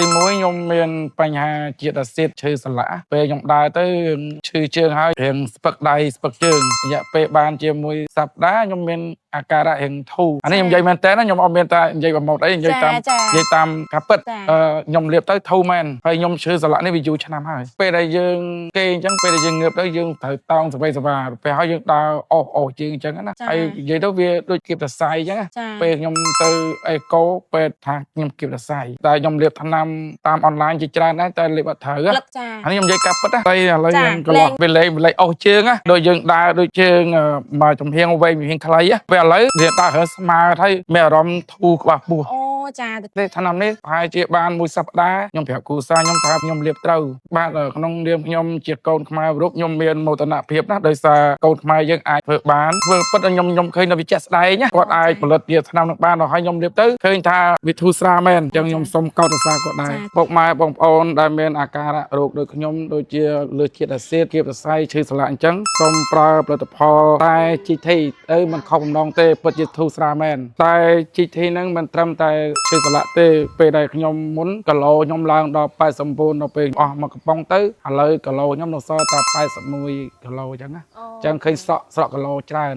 ទីមួយខ្ញុំមានបញ្ហាជាតិអាស៊ីតឈឺសន្លាក់ពេលខ្ញុំដើរទៅឈឺជើងហើយរៀងស្ពឹកដៃស្ពឹកជើងរយៈពេលបានជាមួយសប្តាហ៍ខ្ញុំមានអាការៈរៀងធូរអានេះខ្ញុំនិយាយមែនតើខ្ញុំអត់មានតែនិយាយប្រម៉ូទអីនិយាយតាមការពិតខ្ញុំលាបទៅធូរមែនហើយខ្ញុំឈឺសន្លាក់នេះវាយូរឆ្នាំហើយពេលដែលយើងគេអញ្ចឹងពេលដែលយើងងើបទៅយើងត្រូវតោងសវ័យសវាពេលហើយយើងដើរអូសជើងអញ្ចឹងណាហើយនិយាយទៅវាដូចគៀបតសៃអញ្ចឹងពេលខ្ញុំទៅអេកូពេលថាខ្ញុំគៀបតសៃតែខ្ញុំលាបថ្នាំតាមអនឡាញជាច្រើនដែរតែលាបអត់ត្រូវអានេះខ្ញុំនិយាយការពិតតែឥឡូវយើងកន្លោះពេលលេងអូសជើងដូចយើងដើរដូចជើងមកចំហៀងវែងចំហៀងខ្លីពេលឥឡូវវាដើររើស្មើហើយមានអារម្មណ៍ធូរក្បាលពោះចាទេថ្នាំនេះប្រហែលជាបានមួយសប្តាហ៍ខ្ញុំប្រាប់គ្រូសាខ្ញុំថាខ្ញុំលាបត្រូវបាទក្នុងនាមខ្ញុំជាកូនខ្មែររូបខ្ញុំមានមោទនភាពណាស់ដោយសារកូនខ្មែរយើងអាចធ្វើបានធ្វើពិតខ្ញុំឃើញនៅវិជាក់ស្ដែងគាត់អាចផលិតជាថ្នាំនឹងបានដល់ហើយខ្ញុំលាបទៅឃើញថាវាធូរស្រាលមែនអញ្ចឹងខ្ញុំសូមកោតសរសើរគាត់ដែរពុកម៉ែបងប្អូនដែលមានអាការៈរោគដូចខ្ញុំដូចជាលើសជាតិអាស៊ីតគៀបសរសៃឈឺសន្លាក់អញ្ចឹងសូមប្រើផលិតផលតែ GT ទៅមិនខុសបំណងទេពិតជាធូរស្រាលមែនតែ GT ហ្នឹងមិនត្រឹមតែឈឺសន្លាក់ទេពេលដែលខ្ញុំមុនគីឡូខ្ញុំឡើងដល់89ដល់ពេលអស់មកកំប៉ុងទៅឥឡូវគីឡូខ្ញុំនៅសល់តែ81គីឡូអញ្ចឹងណាអញ្ចឹងឃើញស្រក់គីឡូច្រើន